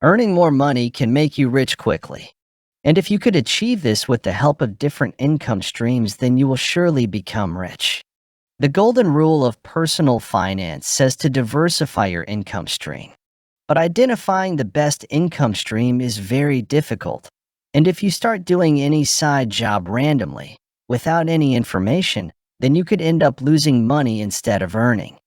Earning more money can make you rich quickly. And if you could achieve this with the help of different income streams, then you will surely become rich. The golden rule of personal finance says to diversify your income stream. But identifying the best income stream is very difficult. And if you start doing any side job randomly, without any information, then you could end up losing money instead of earning.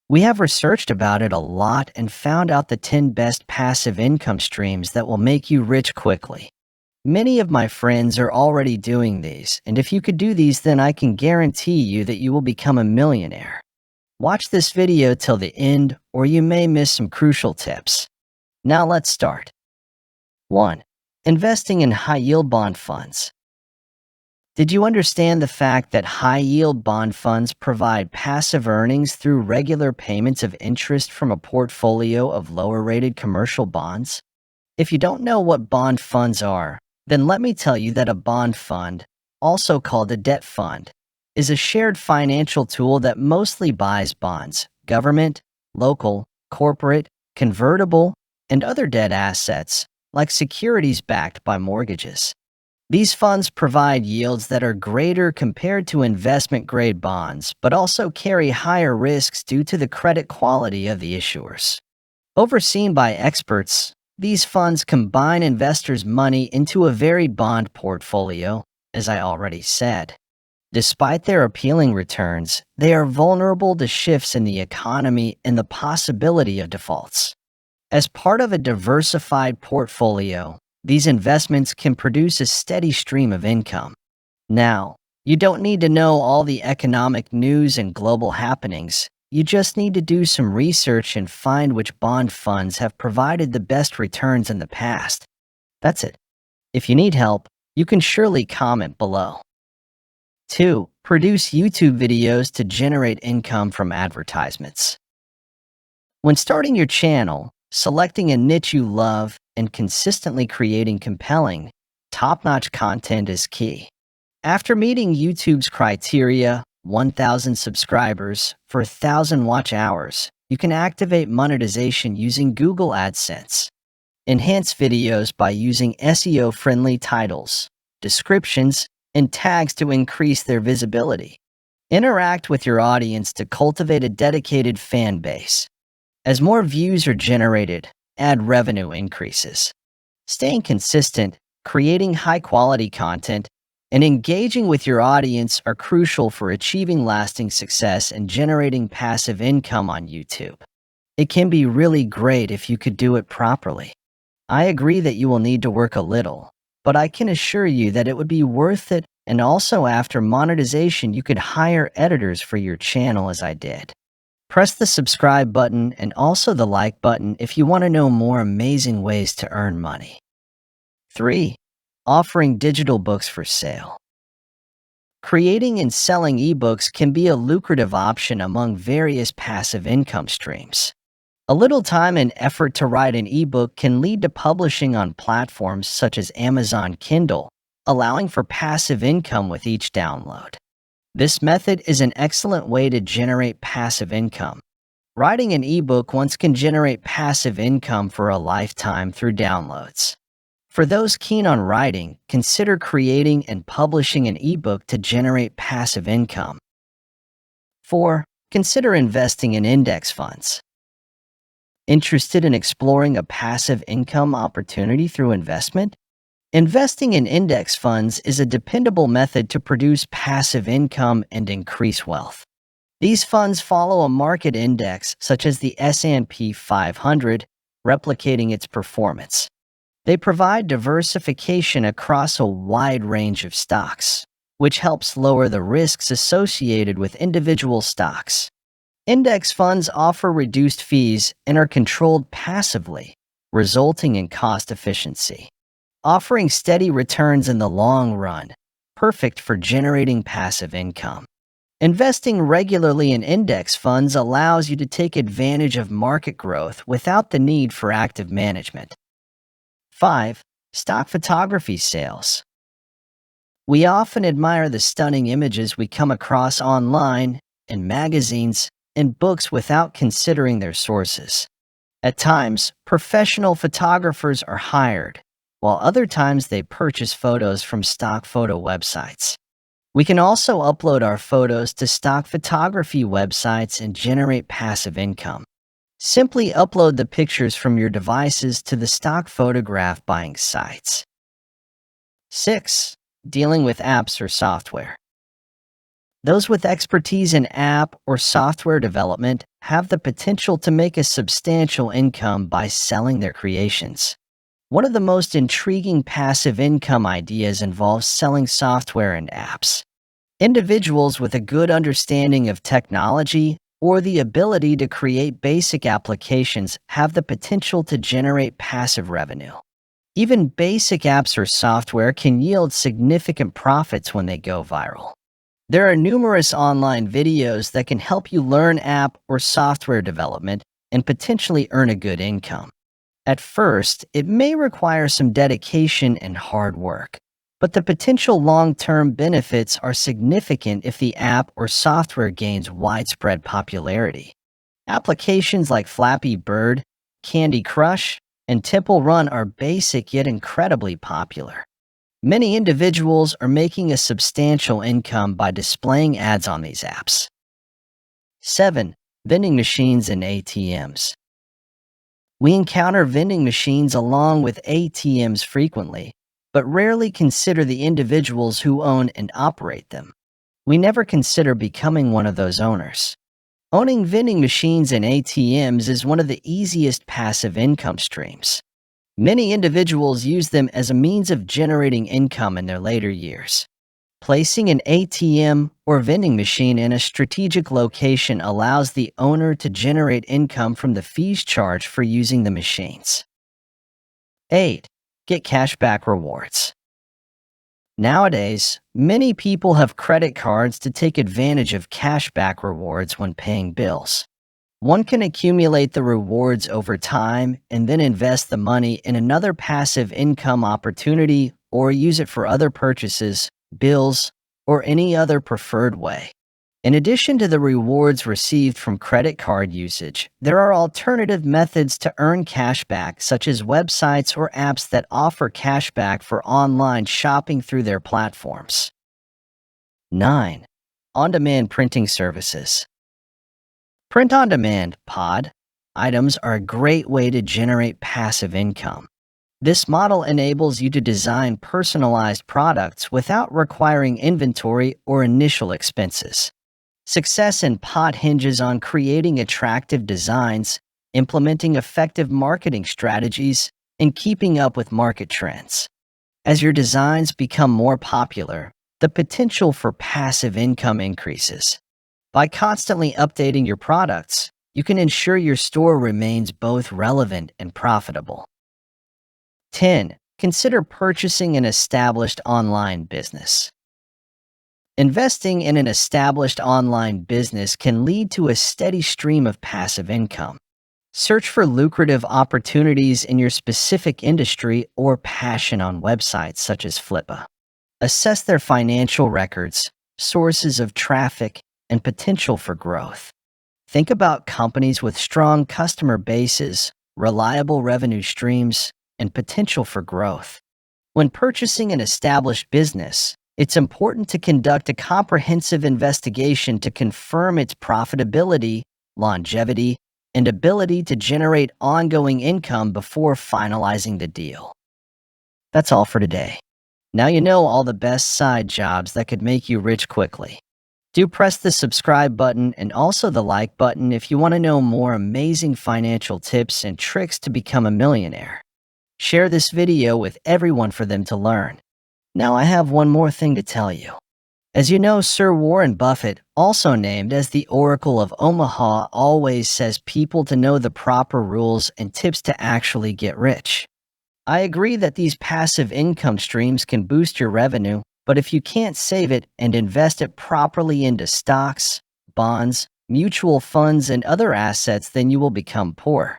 We have researched about it a lot and found out the 10 best passive income streams that will make you rich quickly. Many of my friends are already doing these, and if you could do these, then I can guarantee you that you will become a millionaire. Watch this video till the end, or you may miss some crucial tips. Now let's start. 1. Investing in high-yield bond funds. Did you understand the fact that high-yield bond funds provide passive earnings through regular payments of interest from a portfolio of lower-rated commercial bonds? If you don't know what bond funds are, then let me tell you that a bond fund, also called a debt fund, is a shared financial tool that mostly buys bonds, government, local, corporate, convertible, and other debt assets, like securities backed by mortgages. These funds provide yields that are greater compared to investment-grade bonds, but also carry higher risks due to the credit quality of the issuers. Overseen by experts, these funds combine investors' money into a varied bond portfolio, as I already said. Despite their appealing returns, they are vulnerable to shifts in the economy and the possibility of defaults. As part of a diversified portfolio, these investments can produce a steady stream of income. Now, you don't need to know all the economic news and global happenings. You just need to do some research and find which bond funds have provided the best returns in the past. That's it. If you need help, you can surely comment below. 2. Produce YouTube videos to generate income from advertisements. When starting your channel, selecting a niche you love and consistently creating compelling, top-notch content is key. After meeting YouTube's criteria, 1,000 subscribers for 1,000 watch hours, you can activate monetization using Google AdSense. Enhance videos by using SEO-friendly titles, descriptions, and tags to increase their visibility. Interact with your audience to cultivate a dedicated fan base. As more views are generated, ad revenue increases. Staying consistent, creating high-quality content, and engaging with your audience are crucial for achieving lasting success and generating passive income on YouTube. It can be really great if you could do it properly. I agree that you will need to work a little, but I can assure you that it would be worth it, and also after monetization you could hire editors for your channel as I did. Press the subscribe button and also the like button if you want to know more amazing ways to earn money. 3. Offering digital books for sale. Creating and selling ebooks can be a lucrative option among various passive income streams. A little time and effort to write an ebook can lead to publishing on platforms such as Amazon Kindle, allowing for passive income with each download. This method is an excellent way to generate passive income. Writing an ebook once can generate passive income for a lifetime through downloads. For those keen on writing, consider creating and publishing an ebook to generate passive income. 4. Consider investing in index funds. Interested in exploring a passive income opportunity through investment? Investing in index funds is a dependable method to produce passive income and increase wealth. These funds follow a market index such as the S&P 500, replicating its performance. They provide diversification across a wide range of stocks, which helps lower the risks associated with individual stocks. Index funds offer reduced fees and are controlled passively, resulting in cost efficiency. Offering steady returns in the long run, perfect for generating passive income. Investing regularly in index funds allows you to take advantage of market growth without the need for active management. 5. Stock photography sales. We often admire the stunning images we come across online, in magazines, and books without considering their sources. At times, professional photographers are hired, while other times they purchase photos from stock photo websites. We can also upload our photos to stock photography websites and generate passive income. Simply upload the pictures from your devices to the stock photograph buying sites. 6. Dealing with apps or software. Those with expertise in app or software development have the potential to make a substantial income by selling their creations. One of the most intriguing passive income ideas involves selling software and apps. Individuals with a good understanding of technology or the ability to create basic applications have the potential to generate passive revenue. Even basic apps or software can yield significant profits when they go viral. There are numerous online videos that can help you learn app or software development and potentially earn a good income. At first, it may require some dedication and hard work, but the potential long-term benefits are significant if the app or software gains widespread popularity. Applications like Flappy Bird, Candy Crush, and Temple Run are basic yet incredibly popular. Many individuals are making a substantial income by displaying ads on these apps. 7. Vending machines and ATMs. We encounter vending machines along with ATMs frequently, but rarely consider the individuals who own and operate them. We never consider becoming one of those owners. Owning vending machines and ATMs is one of the easiest passive income streams. Many individuals use them as a means of generating income in their later years. Placing an ATM or vending machine in a strategic location allows the owner to generate income from the fees charged for using the machines. 8. Get cashback rewards. Nowadays, many people have credit cards to take advantage of cashback rewards when paying bills. One can accumulate the rewards over time and then invest the money in another passive income opportunity or use it for other purchases, bills, or any other preferred way. In addition to the rewards received from credit card usage, there are alternative methods to earn cashback, such as websites or apps that offer cashback for online shopping through their platforms. 9. On-demand printing services. Print-on-demand (POD) items are a great way to generate passive income. This model enables you to design personalized products without requiring inventory or initial expenses. Success in POD hinges on creating attractive designs, implementing effective marketing strategies, and keeping up with market trends. As your designs become more popular, the potential for passive income increases. By constantly updating your products, you can ensure your store remains both relevant and profitable. 10. Consider purchasing an established online business. Investing in an established online business can lead to a steady stream of passive income. Search for lucrative opportunities in your specific industry or passion on websites such as Flippa. Assess their financial records, sources of traffic, and potential for growth. Think about companies with strong customer bases, reliable revenue streams, and potential for growth. When purchasing an established business, it's important to conduct a comprehensive investigation to confirm its profitability, longevity, and ability to generate ongoing income before finalizing the deal. That's all for today. Now you know all the best side jobs that could make you rich quickly. Do press the subscribe button and also the like button if you want to know more amazing financial tips and tricks to become a millionaire. Share this video with everyone for them to learn. Now I have one more thing to tell you. As you know, Sir Warren Buffett, also named as the Oracle of Omaha, always says people to know the proper rules and tips to actually get rich. I agree that these passive income streams can boost your revenue, but if you can't save it and invest it properly into stocks, bonds, mutual funds, and other assets, then you will become poor.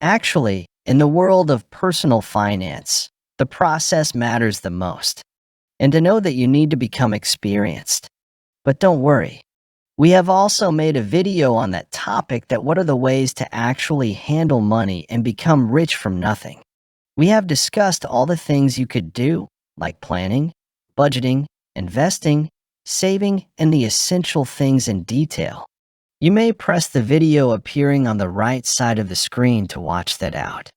Actually, in the world of personal finance, the process matters the most. And to know that you need to become experienced. But don't worry, We have also made a video on that topic, that what are the ways to actually handle money and become rich from nothing. We have discussed all the things you could do, like planning, budgeting, investing, saving, and the essential things in detail. You may press the video appearing on the right side of the screen to watch that out.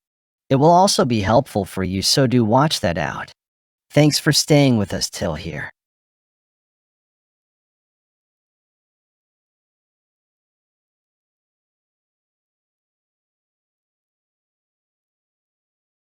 It will also be helpful for you, so do watch that out. Thanks for staying with us till here.